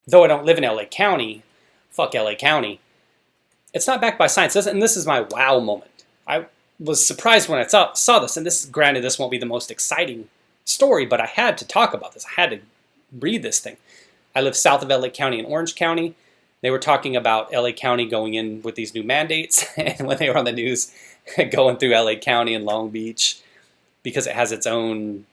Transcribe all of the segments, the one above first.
though I don't live in LA County, fuck LA County, it's not backed by science. And this is my wow moment. I was surprised when I saw this, and granted, this won't be the most exciting story, but I had to talk about this. I had to read this thing. I live south of LA County in Orange County. They were talking about LA County going in with these new mandates, and when they were on the news going through LA County and Long Beach, because it has its own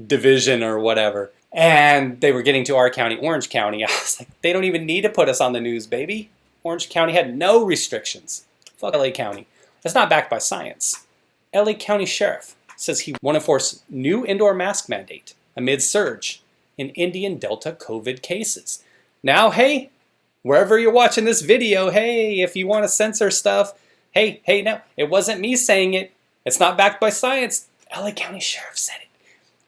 division or whatever, and they were getting to our county, Orange County, I was like, they don't even need to put us on the news, baby. Orange County had no restrictions. Fuck LA County. That's not backed by science. LA County Sheriff says he won't enforce new indoor mask mandate amid surge in Indian Delta COVID cases. Now, hey, wherever you're watching this video, hey, if you want to censor stuff, hey, no, it wasn't me saying it. It's not backed by science. LA County Sheriff said it.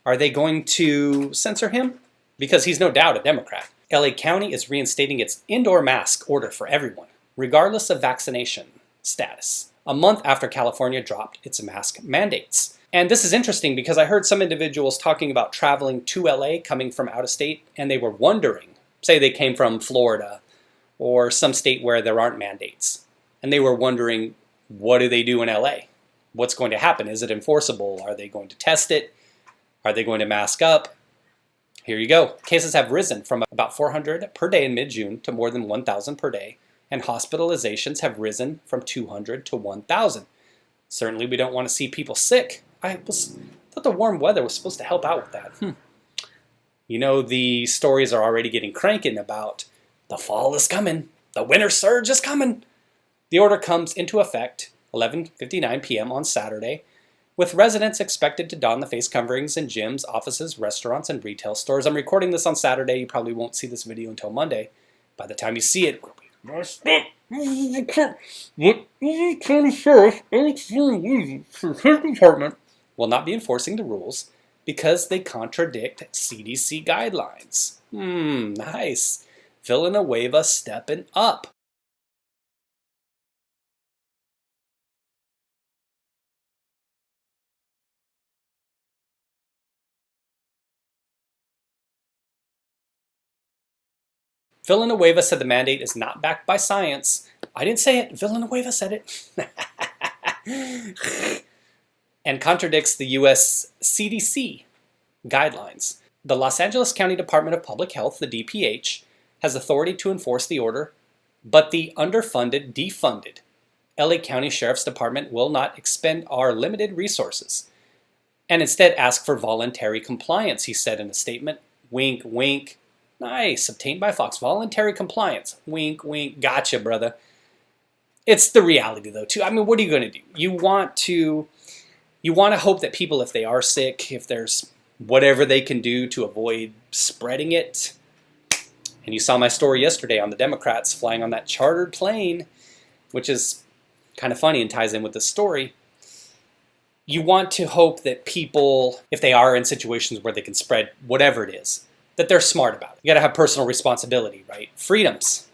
Are they going to censor him? Because he's no doubt a Democrat. LA County is reinstating its indoor mask order for everyone, regardless of vaccination status, a month after California dropped its mask mandates. And this is interesting because I heard some individuals talking about traveling to LA, coming from out of state, and they were wondering, say they came from Florida or some state where there aren't mandates, and they were wondering, what do they do in LA? What's going to happen? Is it enforceable? Are they going to test it? Are they going to mask up? Here you go. Cases have risen from about 400 per day in mid-June to more than 1,000 per day, and hospitalizations have risen from 200 to 1,000. Certainly we don't want to see people sick. I thought the warm weather was supposed to help out with that. You know, the stories are already getting cranking about the fall is coming, the winter surge is coming. The order comes into effect 11:59 p.m. on Saturday, with residents expected to don the face coverings in gyms, offices, restaurants, and retail stores. I'm recording this on Saturday. You probably won't see this video until Monday. By the time you see it, County Sheriff Alex Villanueva for his department will not be enforcing the rules because they contradict CDC guidelines. Nice. Villanueva stepping up. Villanueva said the mandate is not backed by science. I didn't say it. Villanueva said it. And contradicts the U.S. CDC guidelines. The Los Angeles County Department of Public Health, the DPH, has authority to enforce the order, but the underfunded, defunded LA County Sheriff's Department will not expend our limited resources and instead ask for voluntary compliance, he said in a statement. Wink, wink. Nice, obtained by Fox. Voluntary compliance. Wink, wink. Gotcha, brother. It's the reality, though, too. I mean, what are you going to do? You want to hope that people, if they are sick, if there's whatever they can do to avoid spreading it. And you saw my story yesterday on the Democrats flying on that chartered plane, which is kind of funny and ties in with the story. You want to hope that people, if they are in situations where they can spread whatever it is, that they're smart about it. You got to have personal responsibility, right? Freedoms.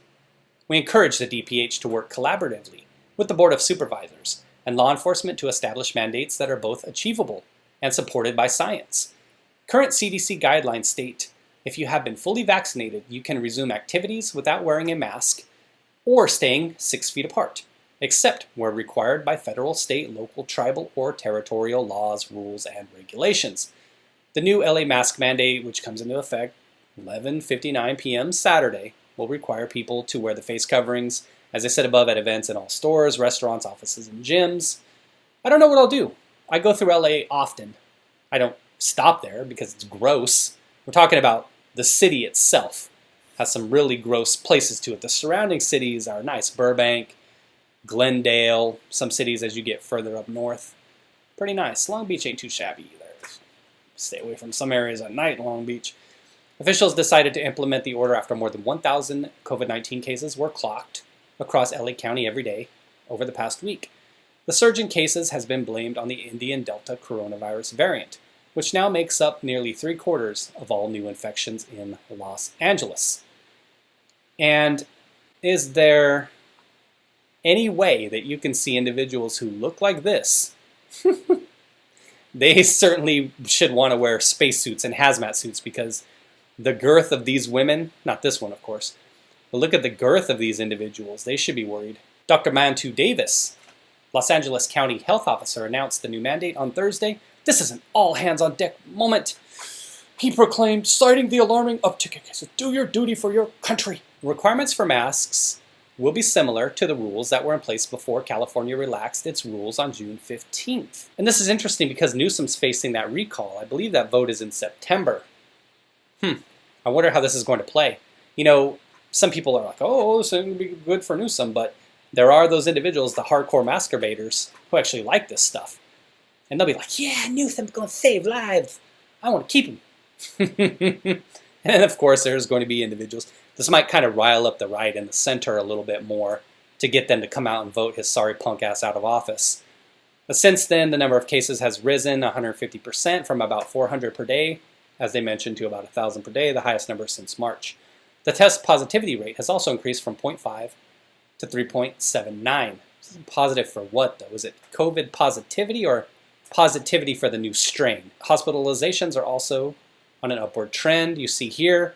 We encourage the DPH to work collaboratively with the Board of Supervisors and law enforcement to establish mandates that are both achievable and supported by science. Current CDC guidelines state if you have been fully vaccinated, you can resume activities without wearing a mask or staying 6 feet apart, except where required by federal, state, local, tribal, or territorial laws, rules, and regulations. The new LA mask mandate, which comes into effect 11:59 p.m. Saturday, will require people to wear the face coverings, as I said above, at events in all stores, restaurants, offices, and gyms. I don't know what I'll do. I go through LA often. I don't stop there because it's gross. We're talking about the city itself. Has some really gross places to it. The surrounding cities are nice. Burbank, Glendale, some cities as you get further up north. Pretty nice. Long Beach ain't too shabby either. Stay away from some areas at night in Long Beach. Officials decided to implement the order after more than 1,000 COVID-19 cases were clocked across LA County every day over the past week. The surge in cases has been blamed on the Indian Delta coronavirus variant, which now makes up nearly 3/4 of all new infections in Los Angeles. And is there any way that you can see individuals who look like this? They certainly should want to wear spacesuits and hazmat suits because the girth of these women, not this one, of course, but look at the girth of these individuals. They should be worried. Dr. Mantu Davis, Los Angeles County Health Officer, announced the new mandate on Thursday. This is an all-hands-on-deck moment. He proclaimed, citing the alarming uptick in cases, do your duty for your country. Requirements for masks will be similar to the rules that were in place before California relaxed its rules on June 15th. And this is interesting because Newsom's facing that recall. I believe that vote is in September. I wonder how this is going to play. You know, some people are like, oh, this is going to be good for Newsom, but there are those individuals, the hardcore masturbators, who actually like this stuff. And they'll be like, yeah, Newsom's going to save lives. I want to keep him. And of course, there's going to be individuals. This might kind of rile up the right and the center a little bit more to get them to come out and vote his sorry punk ass out of office. But since then, the number of cases has risen 150% from about 400 per day, as they mentioned, to about 1,000 per day, the highest number since March. The test positivity rate has also increased from 0.5 to 3.79. Positive for what, though? Is it COVID positivity or positivity for the new strain? Hospitalizations are also on an upward trend. You see here,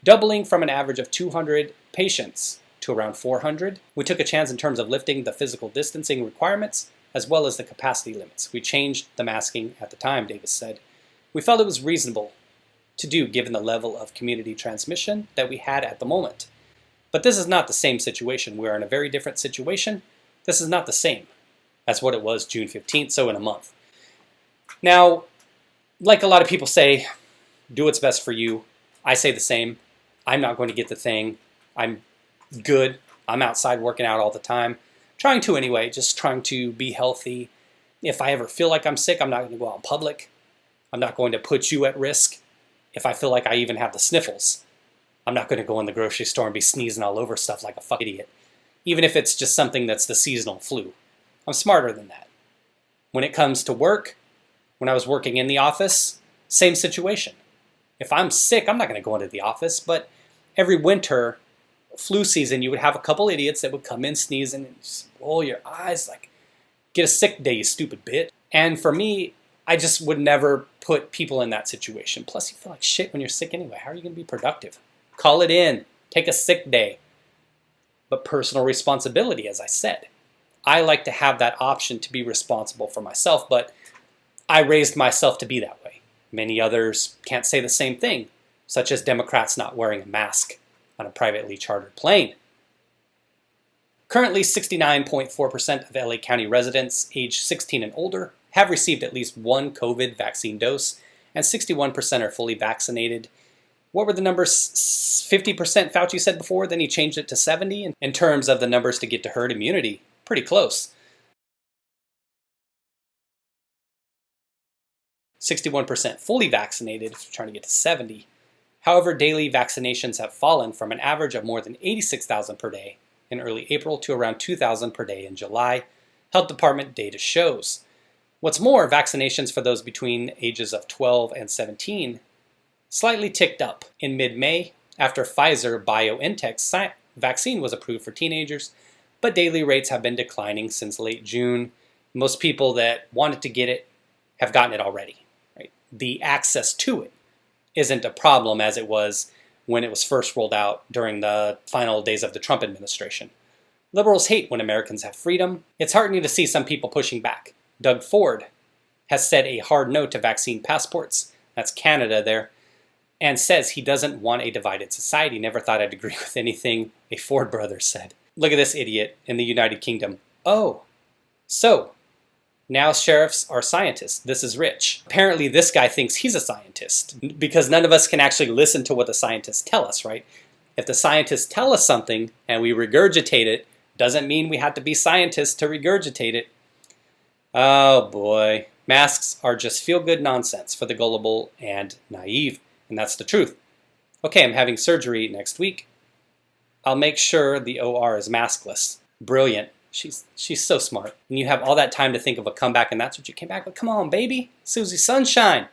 doubling from an average of 200 patients to around 400. We took a chance in terms of lifting the physical distancing requirements as well as the capacity limits. We changed the masking at the time, Davis said. We felt it was reasonable to do given the level of community transmission that we had at the moment. But this is not the same situation. We are in a very different situation. This is not the same as what it was June 15th, so in a month. Now, like a lot of people say, do what's best for you. I say the same. I'm not going to get the thing. I'm good. I'm outside working out all the time. Trying to anyway, just trying to be healthy. If I ever feel like I'm sick, I'm not going to go out in public. I'm not going to put you at risk. If I feel like I even have the sniffles, I'm not going to go in the grocery store and be sneezing all over stuff like a fucking idiot. Even if it's just something that's the seasonal flu. I'm smarter than that. When it comes to work, when I was working in the office, same situation. If I'm sick, I'm not going to go into the office, but every winter, flu season, you would have a couple idiots that would come in sneezing and just roll your eyes like, get a sick day, you stupid bitch. And for me, I just would never put people in that situation. Plus, you feel like shit when you're sick anyway. How are you going to be productive? Call it in. Take a sick day. But personal responsibility, as I said. I like to have that option to be responsible for myself, but I raised myself to be that way. Many others can't say the same thing, such as Democrats not wearing a mask on a privately chartered plane. Currently, 69.4% of LA County residents aged 16 and older have received at least one COVID vaccine dose, and 61% are fully vaccinated. What were the numbers? 50% Fauci said before, then he changed it to 70 in terms of the numbers to get to herd immunity. Pretty close. 61% fully vaccinated, if you're trying to get to 70. However, daily vaccinations have fallen from an average of more than 86,000 per day in early April to around 2,000 per day in July, Health Department data shows. What's more, vaccinations for those between ages of 12 and 17 slightly ticked up in mid-May after Pfizer-BioNTech's vaccine was approved for teenagers, but daily rates have been declining since late June. Most people that wanted to get it have gotten it already. Right? The access to it isn't a problem as it was when it was first rolled out during the final days of the Trump administration. Liberals hate when Americans have freedom. It's heartening to see some people pushing back. Doug Ford has said a hard no to vaccine passports, that's Canada there, and says he doesn't want a divided society. Never thought I'd agree with anything a Ford brother said. Look at this idiot in the United Kingdom. Oh, so now sheriffs are scientists. This is rich. Apparently this guy thinks he's a scientist because none of us can actually listen to what the scientists tell us, right? If the scientists tell us something and we regurgitate it, doesn't mean we have to be scientists to regurgitate it. Oh boy. Masks are just feel-good nonsense for the gullible and naive. And that's the truth. Okay, I'm having surgery next week. I'll make sure the OR is maskless. Brilliant. She's so smart. And you have all that time to think of a comeback, and that's what you came back with. Come on, baby. Susie Sunshine.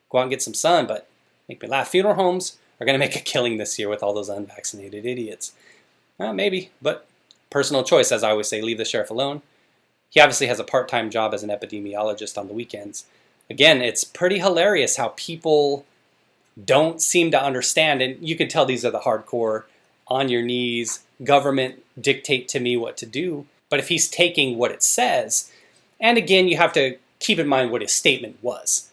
Go out and get some sun, but make me laugh. Funeral homes are going to make a killing this year with all those unvaccinated idiots. Well, maybe, but personal choice, as I always say, leave the sheriff alone. He obviously has a part-time job as an epidemiologist on the weekends. Again, it's pretty hilarious how people don't seem to understand. And you can tell these are the hardcore, on your knees, government dictate to me what to do. But if he's taking what it says, and again, you have to keep in mind what his statement was.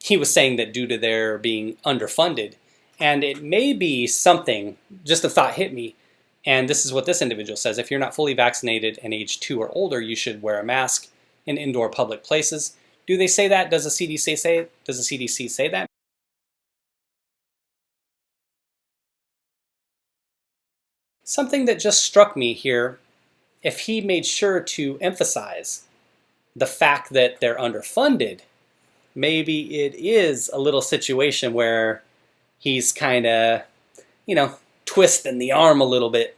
He was saying that due to their being underfunded, and it may be something, just a thought hit me, and this is what this individual says: if you're not fully vaccinated and age 2 or older, you should wear a mask in indoor public places. Do they say that? Does the CDC say it? Does the CDC say that? Something that just struck me here, if he made sure to emphasize the fact that they're underfunded, maybe it is a little situation where he's kind of, twisting the arm a little bit.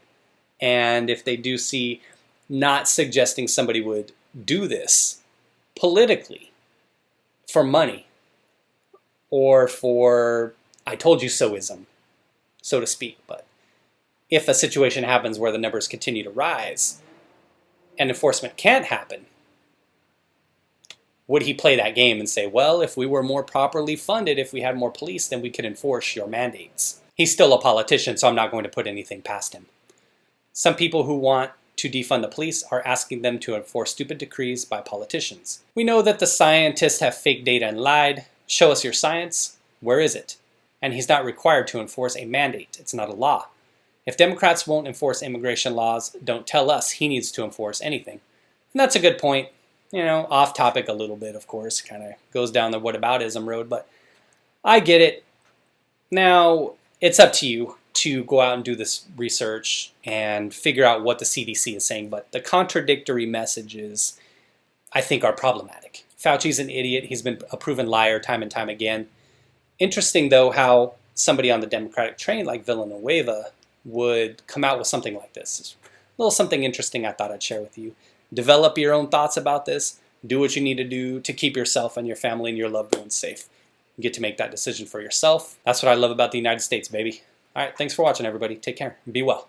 And if they do see, not suggesting somebody would do this politically for money or for I told you so-ism, so to speak. But if a situation happens where the numbers continue to rise and enforcement can't happen, would he play that game and say, well, if we were more properly funded, if we had more police, then we could enforce your mandates? He's still a politician, so I'm not going to put anything past him. Some people who want to defund the police are asking them to enforce stupid decrees by politicians. We know that the scientists have fake data and lied. Show us your science. Where is it? And he's not required to enforce a mandate. It's not a law. If Democrats won't enforce immigration laws, don't tell us he needs to enforce anything. And that's a good point. Off topic a little bit, of course, kind of goes down the whataboutism road, but I get it. Now, it's up to you to go out and do this research and figure out what the CDC is saying, but the contradictory messages, I think, are problematic. Fauci's an idiot. He's been a proven liar time and time again. Interesting, though, how somebody on the Democratic train like Villanueva would come out with something like this. It's a little something interesting I thought I'd share with you. Develop your own thoughts about this. Do what you need to do to keep yourself and your family and your loved ones safe. You get to make that decision for yourself. That's what I love about the United States, baby. All right, thanks for watching, everybody. Take care and be well.